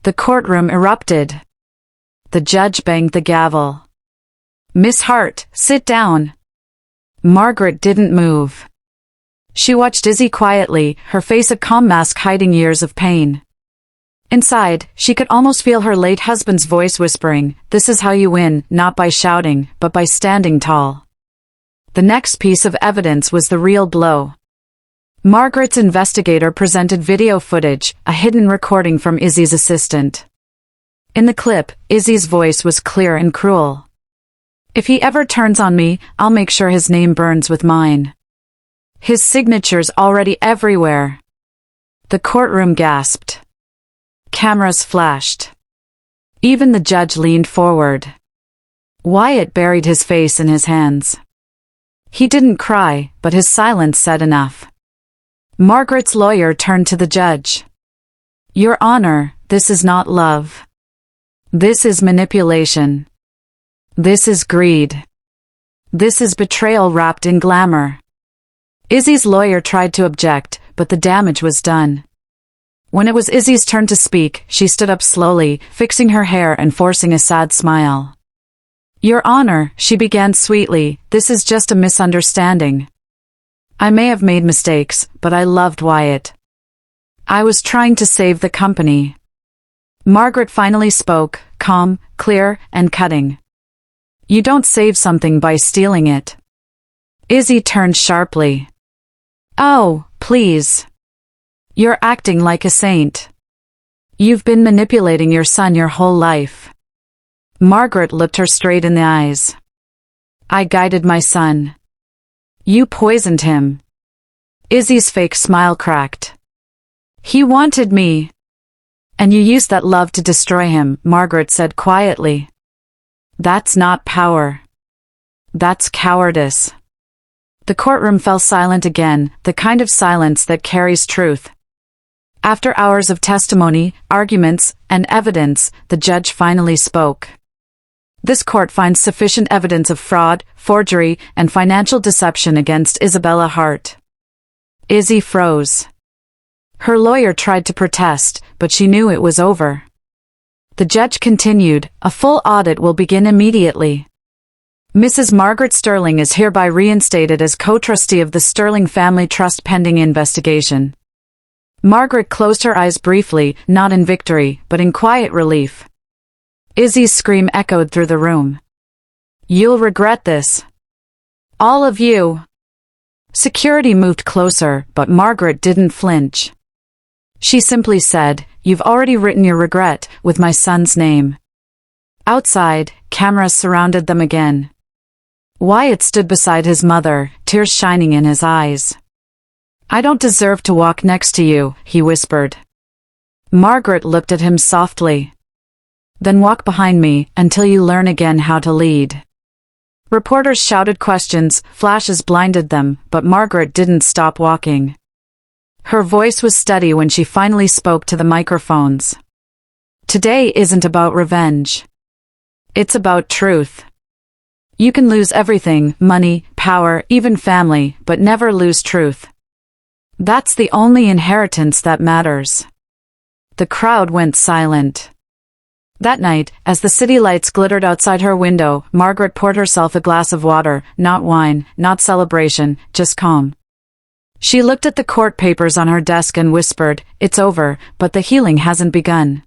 The courtroom erupted. The judge banged the gavel. "Miss Hart, sit down." Margaret didn't move. She watched Izzy quietly, her face a calm mask hiding years of pain. Inside, she could almost feel her late husband's voice whispering, "This is how you win, not by shouting, but by standing tall." The next piece of evidence was the real blow. Margaret's investigator presented video footage, a hidden recording from Izzy's assistant. In the clip, Izzy's voice was clear and cruel. "If he ever turns on me, I'll make sure his name burns with mine. His signature's already everywhere." The courtroom gasped. Cameras flashed. Even the judge leaned forward. Wyatt buried his face in his hands. He didn't cry, but his silence said enough. Margaret's lawyer turned to the judge. "Your Honor, this is not love. This is manipulation. This is greed. This is betrayal wrapped in glamour." Izzy's lawyer tried to object, but the damage was done. When it was Izzy's turn to speak, she stood up slowly, fixing her hair and forcing a sad smile. "Your Honor," she began sweetly, "this is just a misunderstanding. I may have made mistakes, but I loved Wyatt. I was trying to save the company." Margaret finally spoke, calm, clear, and cutting. "You don't save something by stealing it." Izzy turned sharply. "Oh, please. You're acting like a saint. You've been manipulating your son your whole life." Margaret looked her straight in the eyes. "I guided my son. You poisoned him." Izzy's fake smile cracked. "He wanted me. And you used that love to destroy him," Margaret said quietly. "That's not power. That's cowardice." The courtroom fell silent again, the kind of silence that carries truth. After hours of testimony, arguments, and evidence, the judge finally spoke. "This court finds sufficient evidence of fraud, forgery, and financial deception against Isabella Hart." Izzy froze. Her lawyer tried to protest, but she knew it was over. The judge continued, "A full audit will begin immediately. Mrs. Margaret Sterling is hereby reinstated as co-trustee of the Sterling Family Trust pending investigation." Margaret closed her eyes briefly, not in victory, but in quiet relief. Izzy's scream echoed through the room. "You'll regret this. All of you." Security moved closer, but Margaret didn't flinch. She simply said, "You've already written your regret, with my son's name." Outside, cameras surrounded them again. Wyatt stood beside his mother, tears shining in his eyes. "I don't deserve to walk next to you," he whispered. Margaret looked at him softly. "Then walk behind me, until you learn again how to lead." Reporters shouted questions, flashes blinded them, but Margaret didn't stop walking. Her voice was steady when she finally spoke to the microphones. "Today isn't about revenge. It's about truth. You can lose everything, money, power, even family, but never lose truth. That's the only inheritance that matters." The crowd went silent. That night, as the city lights glittered outside her window, Margaret poured herself a glass of water, not wine, not celebration, just calm. She looked at the court papers on her desk and whispered, "It's over, but the healing hasn't begun."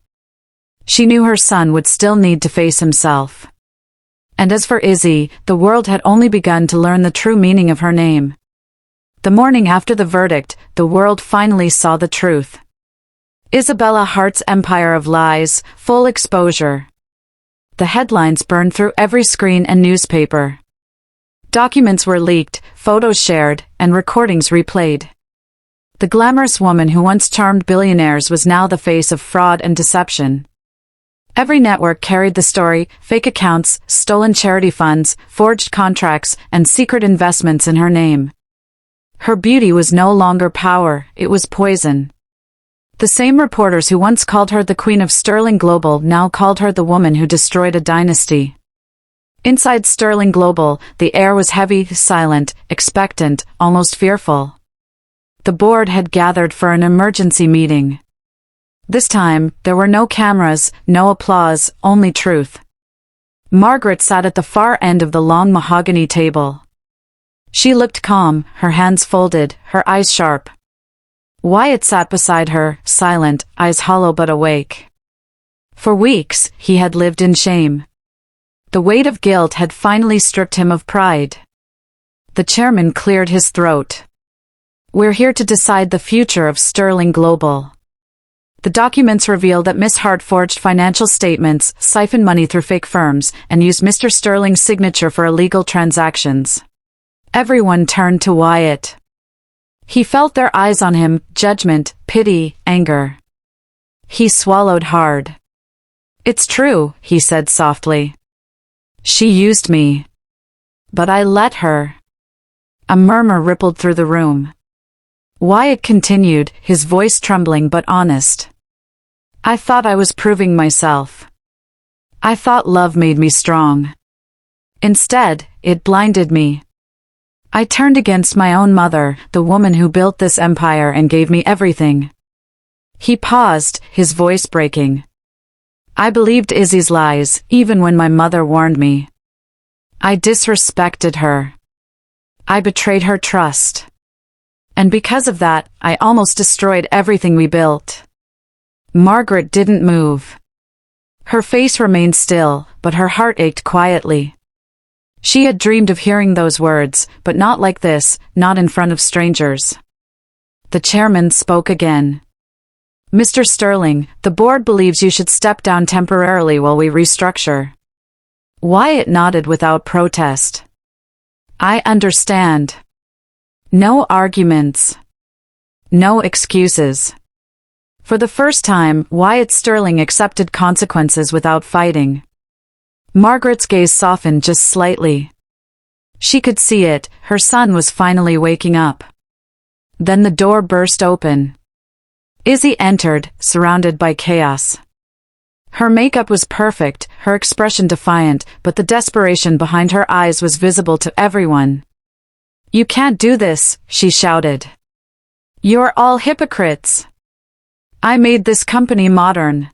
She knew her son would still need to face himself. And as for Izzy, the world had only begun to learn the true meaning of her name. The morning after the verdict, the world finally saw the truth. Isabella Hart's empire of lies, full exposure. The headlines burned through every screen and newspaper. Documents were leaked, photos shared, and recordings replayed. The glamorous woman who once charmed billionaires was now the face of fraud and deception. Every network carried the story, fake accounts, stolen charity funds, forged contracts, and secret investments in her name. Her beauty was no longer power, it was poison. The same reporters who once called her the Queen of Sterling Global now called her the woman who destroyed a dynasty. Inside Sterling Global, the air was heavy, silent, expectant, almost fearful. The board had gathered for an emergency meeting. This time, there were no cameras, no applause, only truth. Margaret sat at the far end of the long mahogany table. She looked calm, her hands folded, her eyes sharp. Wyatt sat beside her, silent, eyes hollow but awake. For weeks, he had lived in shame. The weight of guilt had finally stripped him of pride. The chairman cleared his throat. "We're here to decide the future of Sterling Global." The documents reveal that Miss Hart forged financial statements, siphoned money through fake firms, and used Mr. Sterling's signature for illegal transactions. Everyone turned to Wyatt. He felt their eyes on him, judgment, pity, anger. He swallowed hard. "It's true," he said softly. "She used me. But I let her." A murmur rippled through the room. Wyatt continued, his voice trembling but honest. "I thought I was proving myself. I thought love made me strong. Instead, it blinded me. I turned against my own mother, the woman who built this empire and gave me everything." He paused, his voice breaking. "I believed Izzy's lies, even when my mother warned me. I disrespected her. I betrayed her trust. And because of that, I almost destroyed everything we built." Margaret didn't move. Her face remained still, but her heart ached quietly. She had dreamed of hearing those words, but not like this, not in front of strangers. The chairman spoke again. "Mr. Sterling, the board believes you should step down temporarily while we restructure." Wyatt nodded without protest. "I understand. No arguments. No excuses." For the first time, Wyatt Sterling accepted consequences without fighting. Margaret's gaze softened just slightly. She could see it, her son was finally waking up. Then the door burst open. Izzy entered, surrounded by chaos. Her makeup was perfect, her expression defiant, but the desperation behind her eyes was visible to everyone. "You can't do this," she shouted. "You're all hypocrites. I made this company modern."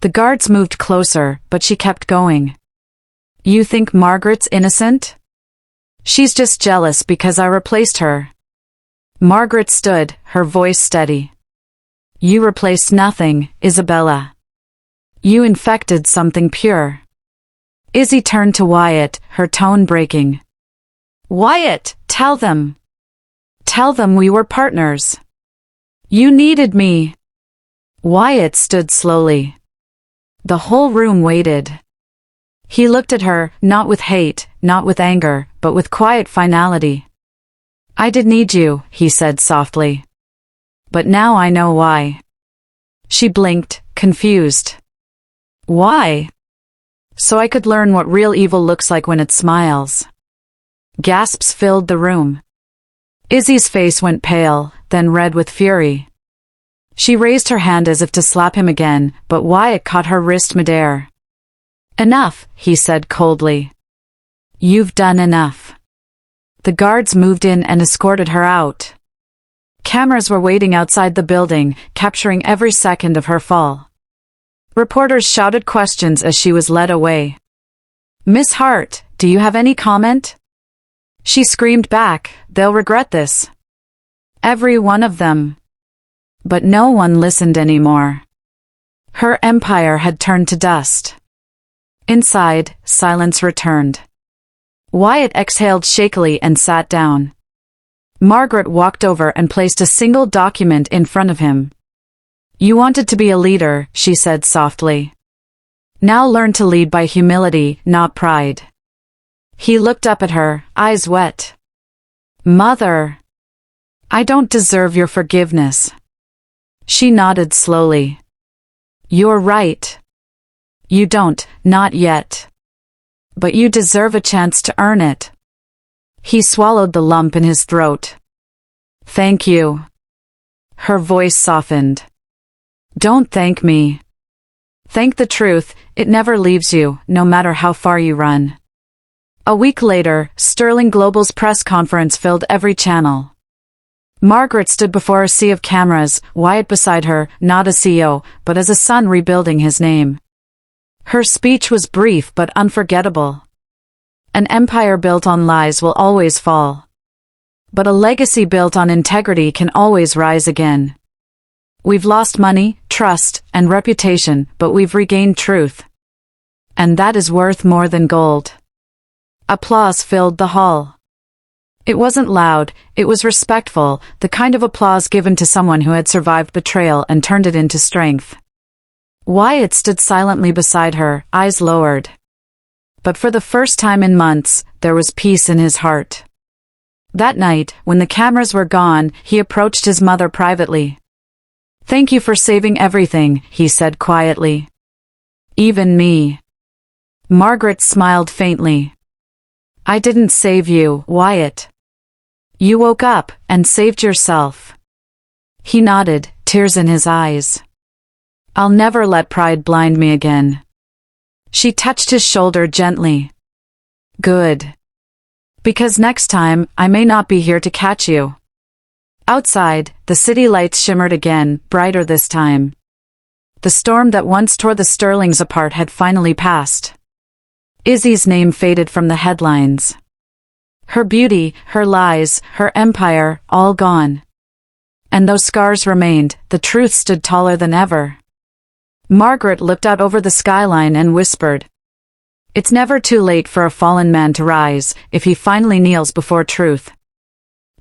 The guards moved closer, but she kept going. "You think Margaret's innocent? She's just jealous because I replaced her." Margaret stood, her voice steady. "You replaced nothing, Isabella. You infected something pure." Izzy turned to Wyatt, her tone breaking. "Wyatt, tell them. Tell them we were partners. You needed me." Wyatt stood slowly. The whole room waited. He looked at her, not with hate, not with anger, but with quiet finality. "I did need you," he said softly. "But now I know why." She blinked, confused. "Why?" "So I could learn what real evil looks like when it smiles." Gasps filled the room. Izzy's face went pale, then red with fury. She raised her hand as if to slap him again, but Wyatt caught her wrist midair. "Enough," he said coldly. "You've done enough." The guards moved in and escorted her out. Cameras were waiting outside the building, capturing every second of her fall. Reporters shouted questions as she was led away. "Miss Hart, do you have any comment?" She screamed back, "They'll regret this. Every one of them." But no one listened anymore. Her empire had turned to dust. Inside, silence returned. Wyatt exhaled shakily and sat down. Margaret walked over and placed a single document in front of him. "You wanted to be a leader," she said softly. "Now learn to lead by humility, not pride." He looked up at her, eyes wet. "Mother, I don't deserve your forgiveness." She nodded slowly. "You're right. You don't, not yet. But you deserve a chance to earn it." He swallowed the lump in his throat. Thank you. Her voice softened. Don't thank me. Thank the truth, it never leaves you, no matter how far you run. A week later, Sterling Global's press conference filled every channel. Margaret stood before a sea of cameras, Wyatt beside her, not as CEO, but as a son rebuilding his name. Her speech was brief but unforgettable. An empire built on lies will always fall. But a legacy built on integrity can always rise again. We've lost money, trust, and reputation, but we've regained truth. And that is worth more than gold. Applause filled the hall. It wasn't loud, it was respectful, the kind of applause given to someone who had survived betrayal and turned it into strength. Wyatt stood silently beside her, eyes lowered. But for the first time in months, there was peace in his heart. That night, when the cameras were gone, he approached his mother privately. "Thank you for saving everything," he said quietly. "Even me." Margaret smiled faintly. "I didn't save you, Wyatt. You woke up and saved yourself." He nodded, tears in his eyes. "I'll never let pride blind me again." She touched his shoulder gently. "Good. Because next time, I may not be here to catch you." Outside, the city lights shimmered again, brighter this time. The storm that once tore the Sterlings apart had finally passed. Izzy's name faded from the headlines. Her beauty, her lies, her empire, all gone. And though scars remained, the truth stood taller than ever. Margaret looked out over the skyline and whispered, "It's never too late for a fallen man to rise, if he finally kneels before truth."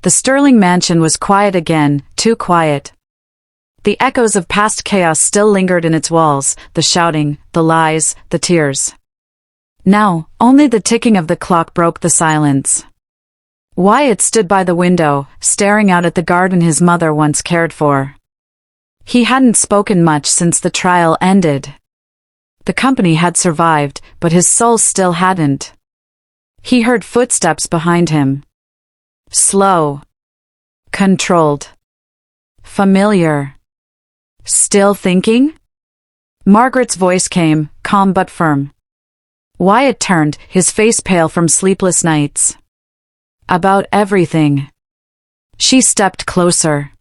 The Sterling mansion was quiet again, too quiet. The echoes of past chaos still lingered in its walls, the shouting, the lies, the tears. Now, only the ticking of the clock broke the silence. Wyatt stood by the window, staring out at the garden his mother once cared for. He hadn't spoken much since the trial ended. The company had survived, but his soul still hadn't. He heard footsteps behind him. Slow. Controlled. Familiar. "Still thinking?" Margaret's voice came, calm but firm. Wyatt turned, his face pale from sleepless nights. "About everything." She stepped closer.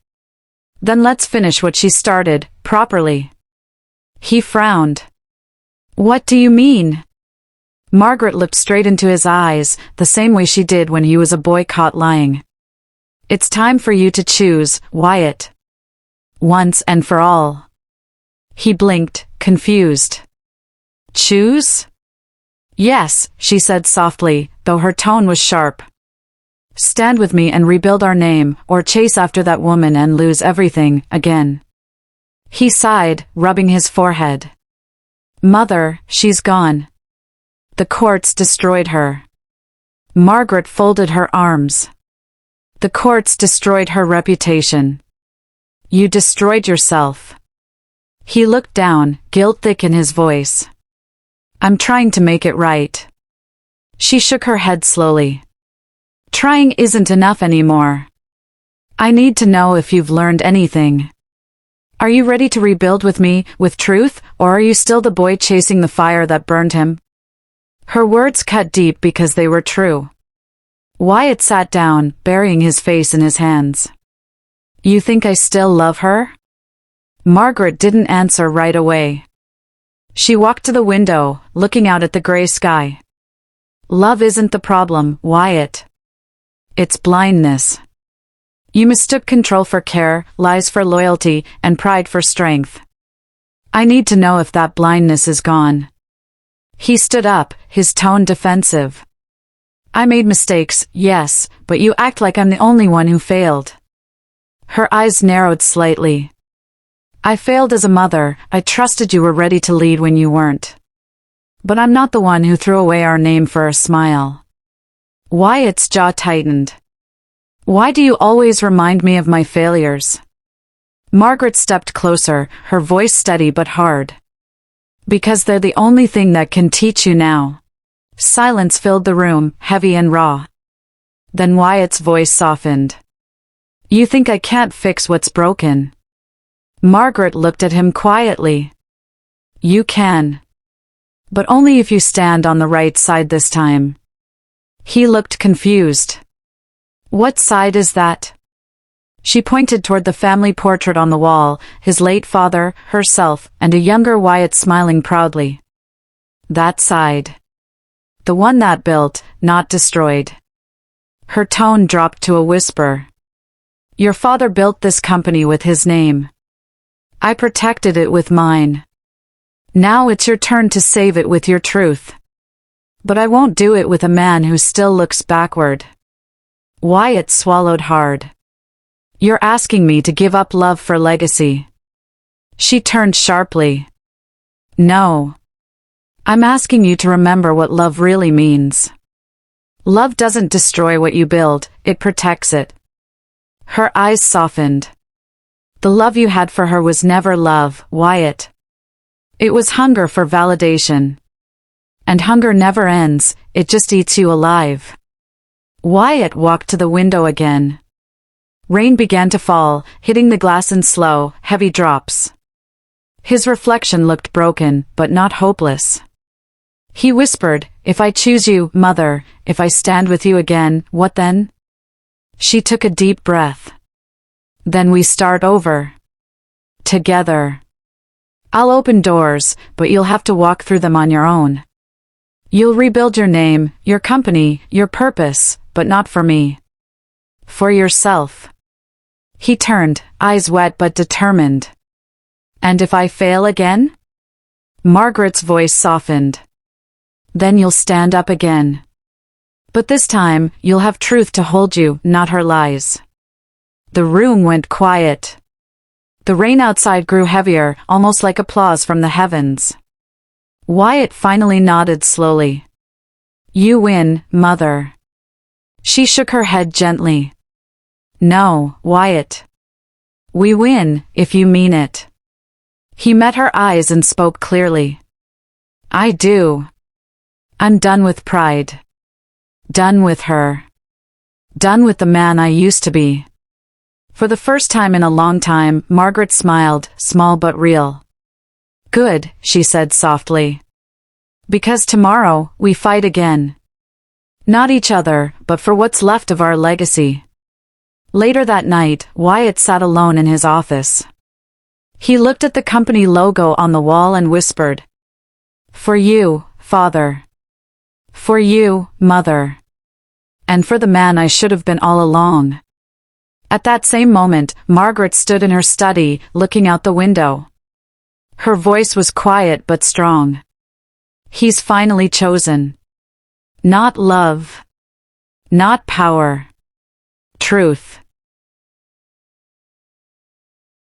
"Then let's finish what she started, properly." He frowned. "What do you mean?" Margaret looked straight into his eyes, the same way she did when he was a boy caught lying. "It's time for you to choose, Wyatt. Once and for all." He blinked, confused. "Choose?" "Yes," she said softly, though her tone was sharp. "Stand with me and rebuild our name, or chase after that woman and lose everything, again." He sighed, rubbing his forehead. "Mother, she's gone. The courts destroyed her." Margaret folded her arms. "The courts destroyed her reputation. You destroyed yourself." He looked down, guilt thick in his voice. "I'm trying to make it right." She shook her head slowly. "Trying isn't enough anymore. I need to know if you've learned anything. Are you ready to rebuild with me, with truth, or are you still the boy chasing the fire that burned him?" Her words cut deep because they were true. Wyatt sat down, burying his face in his hands. "You think I still love her?" Margaret didn't answer right away. She walked to the window, looking out at the gray sky. "Love isn't the problem, Wyatt. It's blindness. You mistook control for care, lies for loyalty, and pride for strength. I need to know if that blindness is gone." He stood up, his tone defensive. "I made mistakes, yes, but you act like I'm the only one who failed." Her eyes narrowed slightly. "I failed as a mother, I trusted you were ready to lead when you weren't. But I'm not the one who threw away our name for a smile." Wyatt's jaw tightened. "Why do you always remind me of my failures?" Margaret stepped closer, her voice steady but hard. "Because they're the only thing that can teach you now." Silence filled the room, heavy and raw. Then Wyatt's voice softened. You think I can't fix what's broken? Margaret looked at him quietly. You can. But only if you stand on the right side this time. He looked confused. What side is that? She pointed toward the family portrait on the wall, his late father, herself, and a younger Wyatt smiling proudly. That side. The one that built, not destroyed. Her tone dropped to a whisper. Your father built this company with his name. I protected it with mine. Now it's your turn to save it with your truth. But I won't do it with a man who still looks backward. Wyatt swallowed hard. You're asking me to give up love for legacy. She turned sharply. No. I'm asking you to remember what love really means. Love doesn't destroy what you build, it protects it. Her eyes softened. The love you had for her was never love, Wyatt. It was hunger for validation. And hunger never ends, it just eats you alive. Wyatt walked to the window again. Rain began to fall, hitting the glass in slow, heavy drops. His reflection looked broken, but not hopeless. He whispered, If I choose you, Mother, if I stand with you again, what then? She took a deep breath. Then we start over. Together. I'll open doors, but you'll have to walk through them on your own. You'll rebuild your name, your company, your purpose, but not for me. For yourself. He turned, eyes wet but determined. And if I fail again? Margaret's voice softened. Then you'll stand up again. But this time, you'll have truth to hold you, not her lies. The room went quiet. The rain outside grew heavier, almost like applause from the heavens. Wyatt finally nodded slowly. You win, Mother. She shook her head gently. No, Wyatt. We win, if you mean it. He met her eyes and spoke clearly. I do. I'm done with pride. Done with her. Done with the man I used to be. For the first time in a long time, Margaret smiled, small but real. Good, she said softly. Because tomorrow, we fight again. Not each other, but for what's left of our legacy. Later that night, Wyatt sat alone in his office. He looked at the company logo on the wall and whispered. For you, Father. For you, Mother. And for the man I should have been all along. At that same moment, Margaret stood in her study, looking out the window. Her voice was quiet but strong. He's finally chosen. Not love. Not power. Truth.